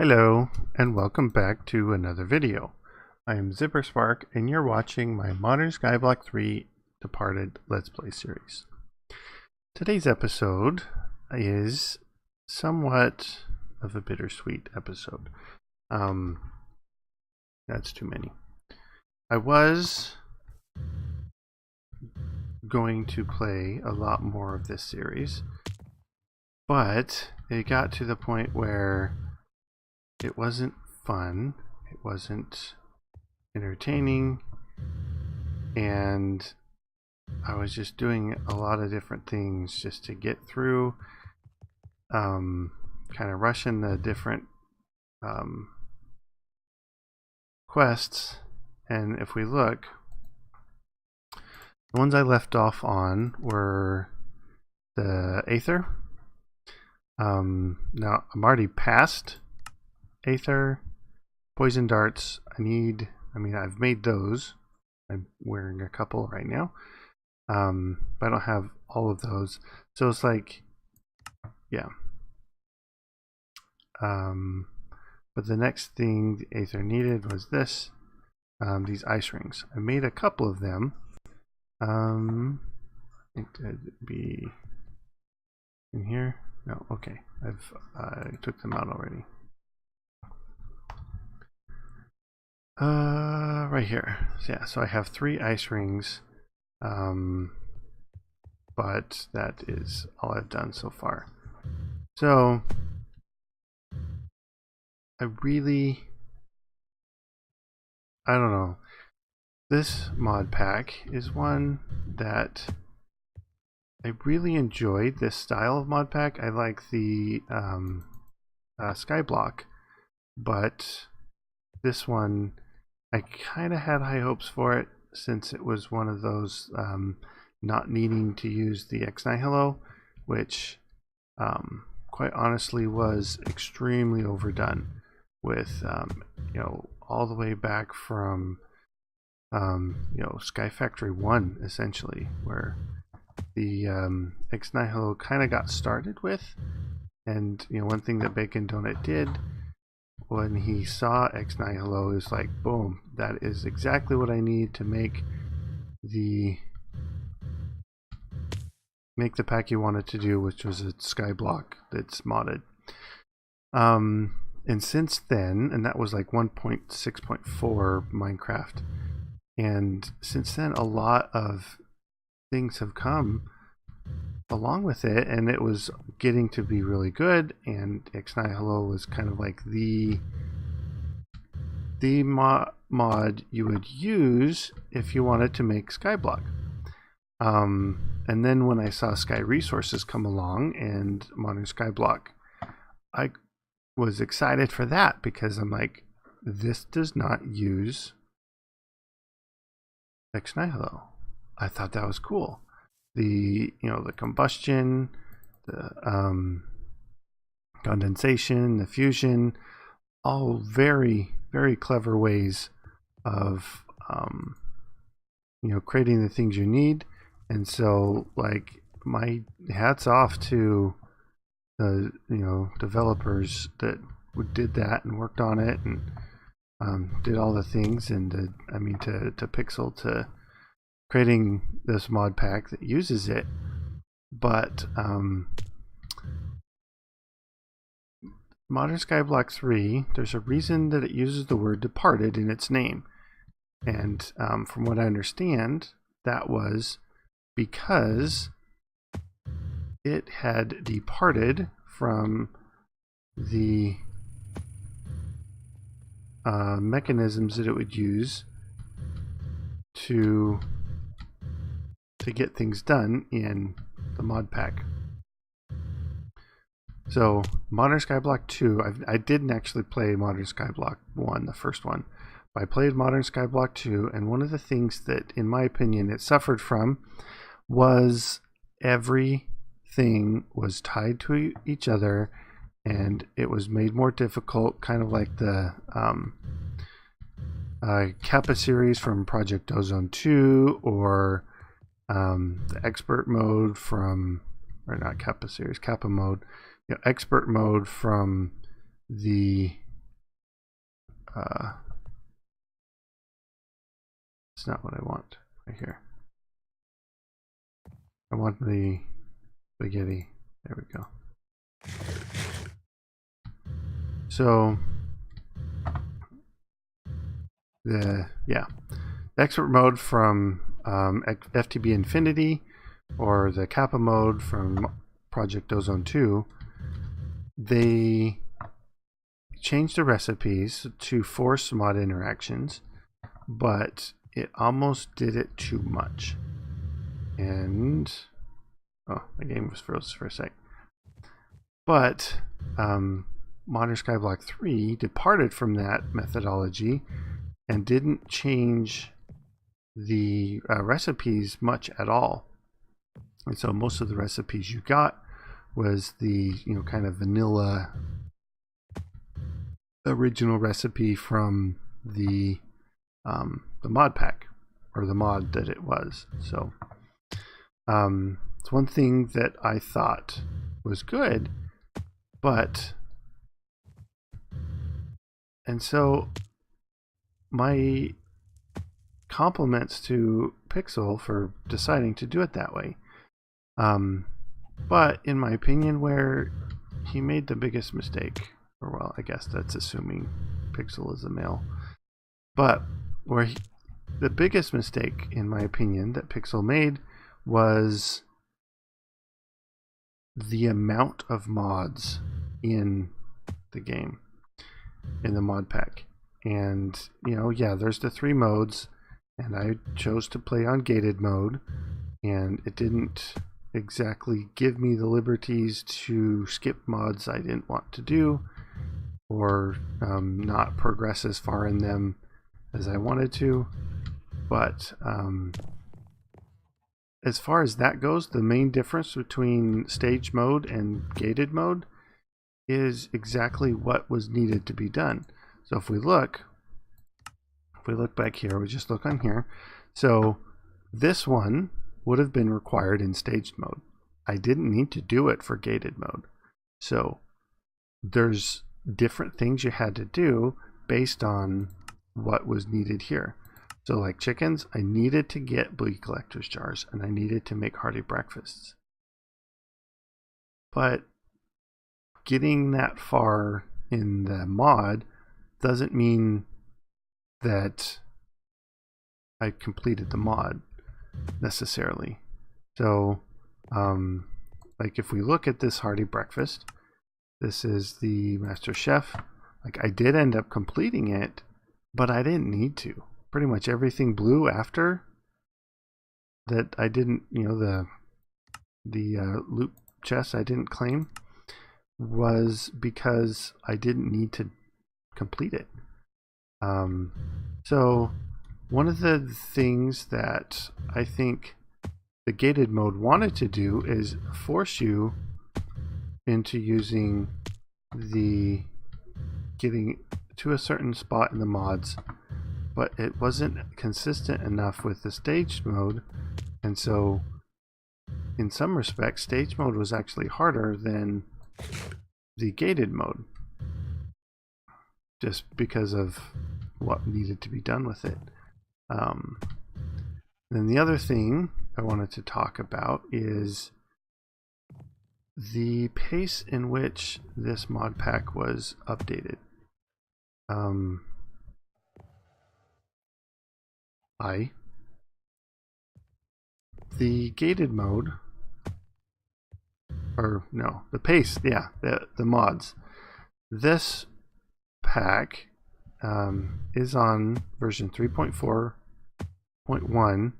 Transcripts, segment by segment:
Hello and welcome back to another video. I am ZpprSprk and you're watching my Modern Skyblock 3 Departed Let's Play series. Today's episode is somewhat of a bittersweet episode. That's too many. I was going to play a lot more of this series, but it got to the point where it wasn't fun, it wasn't entertaining, and I was just doing a lot of different things just to get through, kind of rushing the different quests. And if we look, the ones I left off on were the Aether. Now I'm already past Aether, poison darts. I've made those. I'm wearing a couple right now, but I don't have all of those, so it's like, yeah. But the next thing the Aether needed was this, these ice rings. I made a couple of them. I think that'd be in here. No, okay, I took them out already. Right here. Yeah, so I have 3 ice rings, but that is all I've done so far. So I don't know. This mod pack is one that I really enjoyed. This style of mod pack. I like the Skyblock, but this one, I kind of had high hopes for it, since it was one of those not needing to use the X9 which quite honestly was extremely overdone with all the way back from Sky Factory 1, essentially, where the X9 kind of got started with. And one thing that Bacon Donut did when he saw X9 Hello is like, boom, that is exactly what I need to make the pack you wanted to do, which was a Skyblock that's modded. And since then, and that was like 1.6.4 Minecraft, and since then a lot of things have come along with it, and it was getting to be really good, and X9 Hello was kind of like the mod you would use if you wanted to make Skyblock. And then when I saw Sky Resources come along and Modern Skyblock, I was excited for that, because I'm like, this does not use X9 Hello. I thought that was cool. The the combustion, the condensation, the fusion, all very, very clever ways of creating the things you need. And so, like, my hats off to the developers that did that and worked on it and did all the things, and to Pixel, to creating this mod pack that uses it. But Modern Skyblock 3, there's a reason that it uses the word departed in its name. And from what I understand, that was because it had departed from the mechanisms that it would use to get things done in the mod pack. So Modern Skyblock 2, I didn't actually play Modern Skyblock 1, the first one, but I played Modern Skyblock 2, and one of the things that, in my opinion, it suffered from was everything was tied to each other, and it was made more difficult, kind of like the Kappa series from Project Ozone 2, or the expert mode from, or not Kappa series, Kappa mode, expert mode from the it's not what I want right here. I want the spaghetti. There we go. So the expert mode from FTB Infinity, or the Kappa mode from Project Ozone 2, they changed the recipes to force mod interactions, but it almost did it too much. And oh, the game was frozen for a sec. But Modern Skyblock 3 departed from that methodology and didn't change the recipes much at all. And so most of the recipes you got was the kind of vanilla original recipe from the mod pack, or the mod that it was. So it's one thing that I thought was good, and so my compliments to Pixel for deciding to do it that way. But in my opinion, where he made the biggest mistake, or well, I guess that's assuming Pixel is a male, but where the biggest mistake, in my opinion, that Pixel made was the amount of mods in the game, in the mod pack. And there's the 3 modes, and I chose to play on gated mode, and it didn't exactly give me the liberties to skip mods I didn't want to do, or not progress as far in them as I wanted to. But as far as that goes, the main difference between stage mode and gated mode is exactly what was needed to be done. So if we look back here, we just look on here. So this one would have been required in staged mode. I didn't need to do it for gated mode. So there's different things you had to do based on what was needed here. So like chickens, I needed to get Blee Collector's Jars, and I needed to make hearty breakfasts. But getting that far in the mod doesn't mean that I completed the mod necessarily. So like if we look at this hearty breakfast, this is the Master Chef. Like I did end up completing it, but I didn't need to. Pretty much everything blue after that I didn't, the loot chest I didn't claim, was because I didn't need to complete it. So one of the things that I think the gated mode wanted to do is force you into using getting to a certain spot in the mods, but it wasn't consistent enough with the staged mode, and so in some respects stage mode was actually harder than the gated mode, just because of what needed to be done with it. Then the other thing I wanted to talk about is the pace in which this mod pack was updated. The gated mode, or no, the pace, the mods. This pack is on version 3.4.1,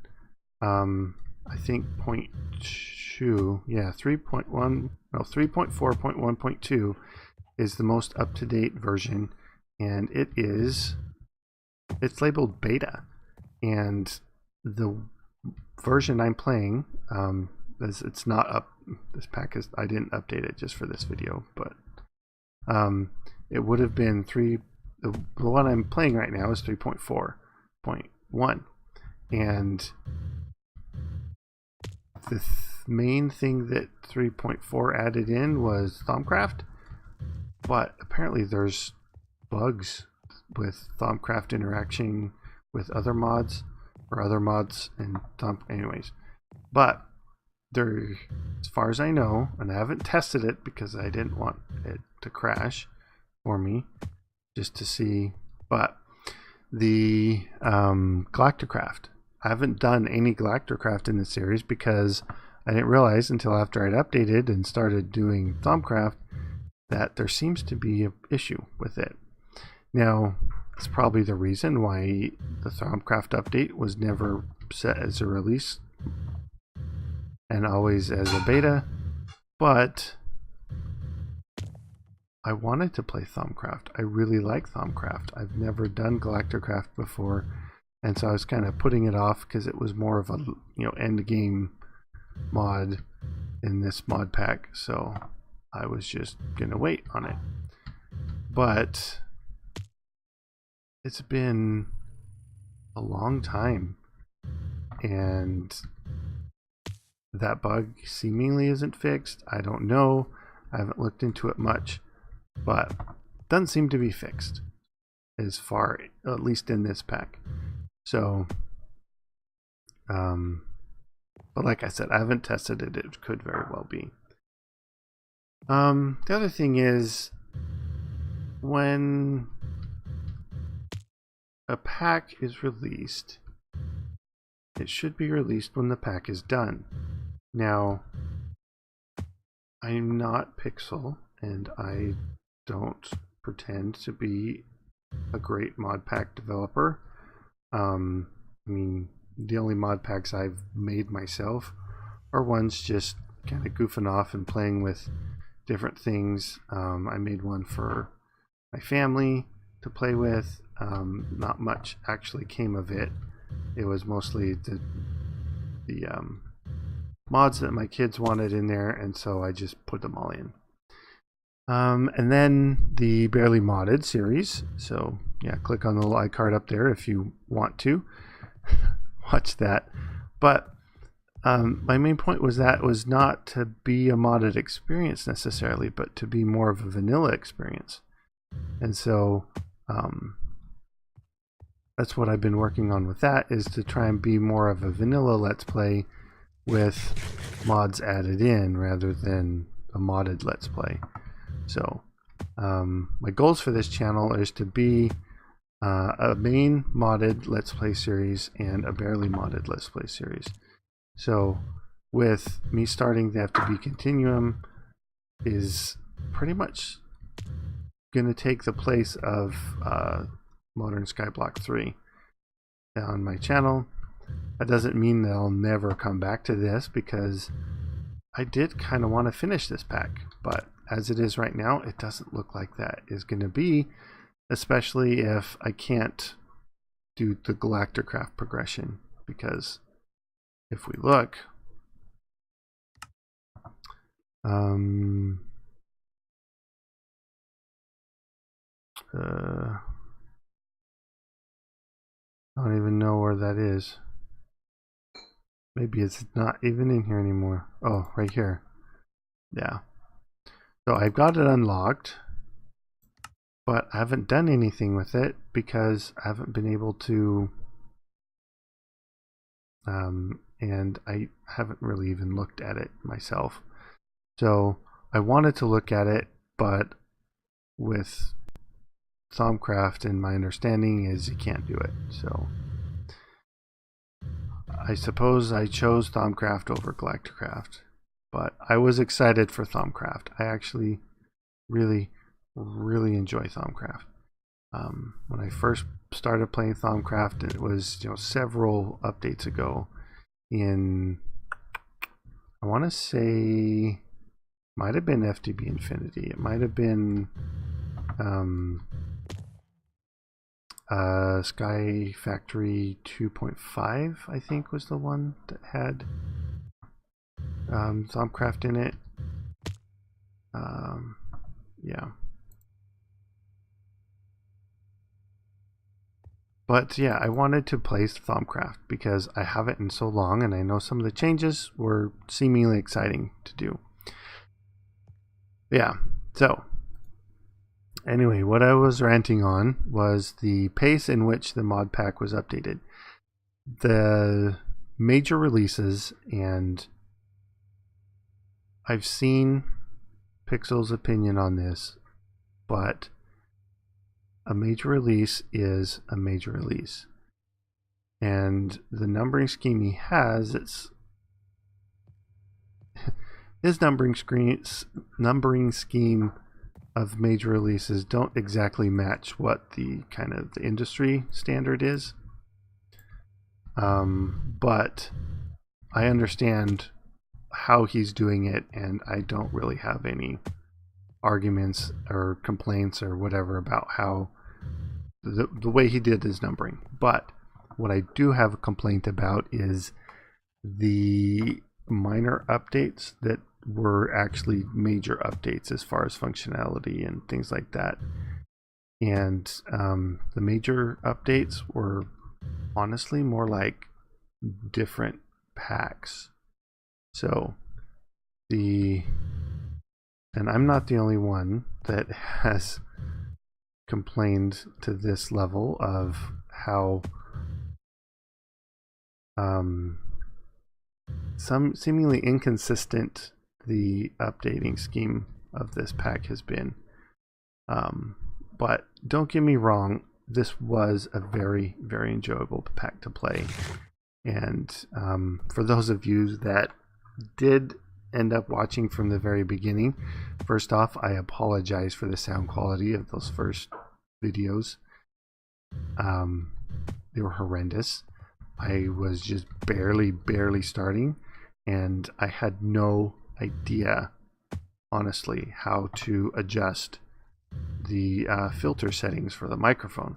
I think 0.2, 3.4.1.2 is the most up-to-date version, and it's labeled beta, and the version I'm playing, it's not up, this pack is, I didn't update it just for this video, but it would have been the one I'm playing right now is 3.4.1, and the main thing that 3.4 added in was Thaumcraft, but apparently there's bugs with Thaumcraft interaction with other mods or other mods and anyways. But there, as far as I know, and I haven't tested it because I didn't want it to crash for me, just to see. But the Galacticraft, I haven't done any Galacticraft in the series because I didn't realize until after I'd updated and started doing Thaumcraft that there seems to be an issue with it. Now, it's probably the reason why the Thaumcraft update was never set as a release and always as a beta, but I wanted to play Thaumcraft. I really like Thaumcraft. I've never done Galacticraft before, and so I was kind of putting it off because it was more of a end game mod in this mod pack, so I was just gonna wait on it. But it's been a long time, and that bug seemingly isn't fixed. I don't know. I haven't looked into it much, but doesn't seem to be fixed as far, at least in this pack. So, but like I said, I haven't tested it. It could very well be. The other thing is, when a pack is released, it should be released when the pack is done. Now, I'm not Pixel, and I don't pretend to be a great mod pack developer. I mean, the only mod packs I've made myself are ones just kind of goofing off and playing with different things. I made one for my family to play with. Not much actually came of it. It was mostly the mods that my kids wanted in there, and so I just put them all in. And then the Barely Modded series. So yeah, click on the little iCard up there if you want to watch that. But my main point was that was not to be a modded experience necessarily, but to be more of a vanilla experience. And so that's what I've been working on with that, is to try and be more of a vanilla Let's Play with mods added in rather than a modded Let's Play. So my goals for this channel is to be a main modded Let's Play series and a barely modded Let's Play series. So with me starting the FTB Continuum is pretty much going to take the place of Modern Skyblock 3 on my channel. That doesn't mean that I'll never come back to this, because I did kind of want to finish this pack, but as it is right now, it doesn't look like that is going to be, especially if I can't do the Galacticraft progression, because if we look, I don't even know where that is. Maybe it's not even in here anymore. Oh, right here. Yeah. So I've got it unlocked, but I haven't done anything with it because I haven't been able to, and I haven't really even looked at it myself. So I wanted to look at it, but with Thaumcraft, and my understanding is you can't do it. So I suppose I chose Thaumcraft over Galacticraft, but I was excited for Thaumcraft. I actually really enjoy Thaumcraft. When I first started playing Thaumcraft, it was several updates ago in, I want to say, might have been FTB Infinity. It might have been Sky Factory 2.5, I think, was the one that had Thaumcraft in it. Yeah. But yeah, I wanted to play Thaumcraft because I haven't in so long, and I know some of the changes were seemingly exciting to do. Yeah, so Anyway, what I was ranting on was the pace in which the mod pack was updated. The major releases, and I've seen Pixel's opinion on this, but a major release is a major release. And the numbering scheme he has, his numbering scheme of major releases don't exactly match what the kind of the industry standard is. But I understand how he's doing it, and I don't really have any arguments or complaints or whatever about how the way he did his numbering. But what I do have a complaint about is the minor updates that were actually major updates as far as functionality and things like that. And the major updates were honestly more like different packs. So and I'm not the only one that has complained to this level of how some seemingly inconsistent the updating scheme of this pack has been. But don't get me wrong, this was a very, very enjoyable pack to play. And for those of you that did end up watching from the very beginning, first off, I apologize for the sound quality of those first videos. They were horrendous. I was just barely starting, and I had no idea, honestly, how to adjust the filter settings for the microphone.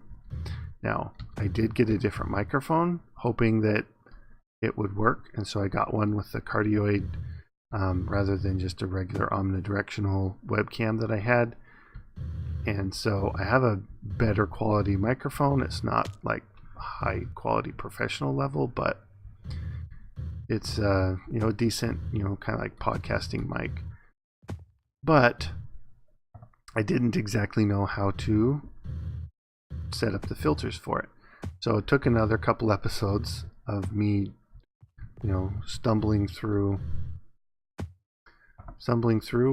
Now, I did get a different microphone, hoping that it would work, and so I got one with the cardioid rather than just a regular omnidirectional webcam that I had. And so I have a better quality microphone. It's not like high quality professional level, but it's a decent, kind of like podcasting mic. But I didn't exactly know how to set up the filters for it. So it took another couple episodes of me, stumbling through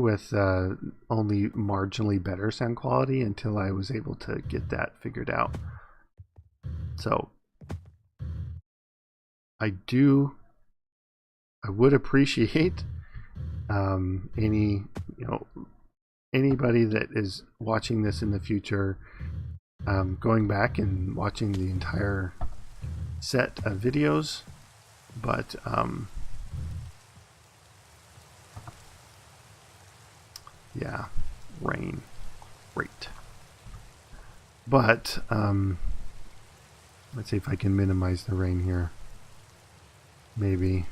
with only marginally better sound quality until I was able to get that figured out. So I would appreciate anybody that is watching this in the future going back and watching the entire set of videos. But yeah, rain, great. But let's see if I can minimize the rain here. Maybe.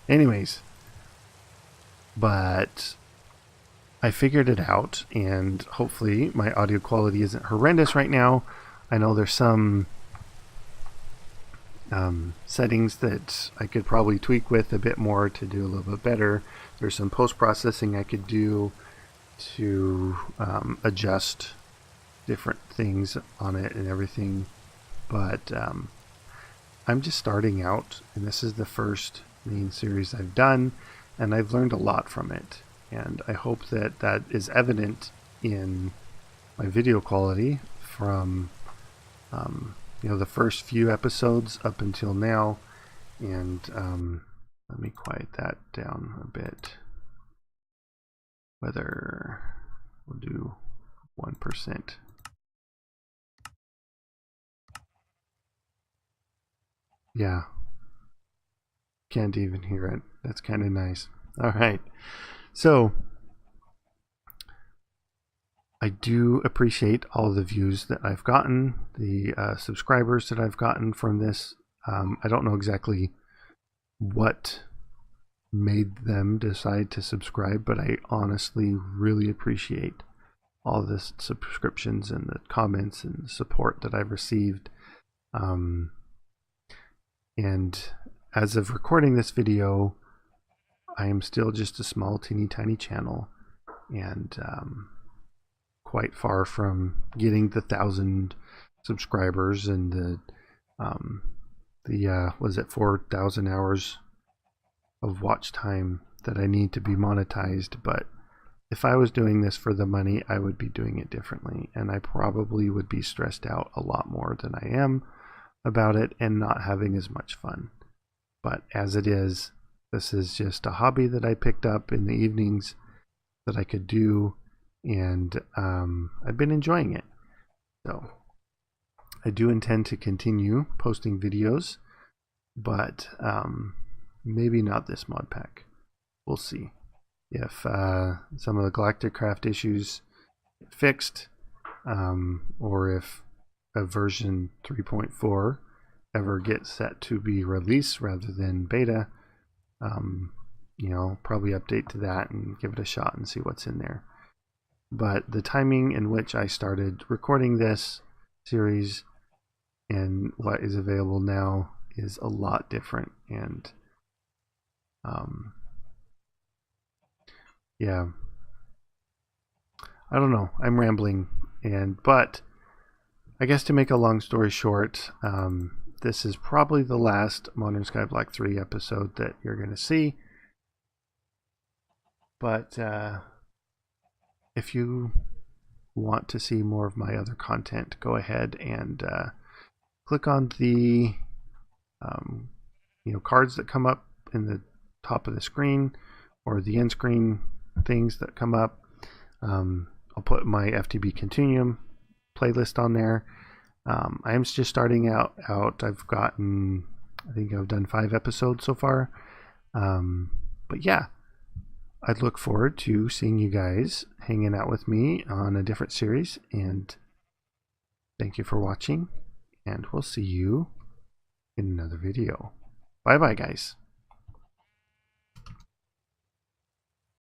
Anyways, but I figured it out, and hopefully my audio quality isn't horrendous right now. I know there's some settings that I could probably tweak with a bit more to do a little bit better. There's some post-processing I could do to adjust different things on it and everything, but I'm just starting out, and this is the first main series I've done, and I've learned a lot from it, and I hope that that is evident in my video quality from the first few episodes up until now. And let me quiet that down a bit. Whether we'll do 1%. Yeah, can't even hear it. That's kind of nice. All right, so I do appreciate all the views that I've gotten, the subscribers that I've gotten from this. I don't know exactly what made them decide to subscribe, but I honestly really appreciate all the subscriptions and the comments and support that I've received. And as of recording this video, I am still just a small, teeny tiny channel, and quite far from getting the 1,000 subscribers and the was it 4,000 hours of watch time that I need to be monetized. But if I was doing this for the money, I would be doing it differently, and I probably would be stressed out a lot more than I am about it and not having as much fun. But as it is, this is just a hobby that I picked up in the evenings that I could do, and I've been enjoying it. So I do intend to continue posting videos, but maybe not this mod pack. We'll see if some of the Galacticraft issues get fixed, or if a version 3.4 ever gets set to be released rather than beta. You know, probably update to that and give it a shot and see what's in there. But the timing in which I started recording this series and what is available now is a lot different, and yeah, I don't know, I'm rambling, but I guess to make a long story short, this is probably the last Modern Skyblock 3 episode that you're going to see. But if you want to see more of my other content, go ahead and click on the cards that come up in the top of the screen, or the end screen things that come up. I'll put my FTB Continuum playlist on there. I am just starting out. I think I've done 5 episodes so far. But yeah, I'd look forward to seeing you guys hanging out with me on a different series, and thank you for watching, and we'll see you in another video. Bye bye, guys.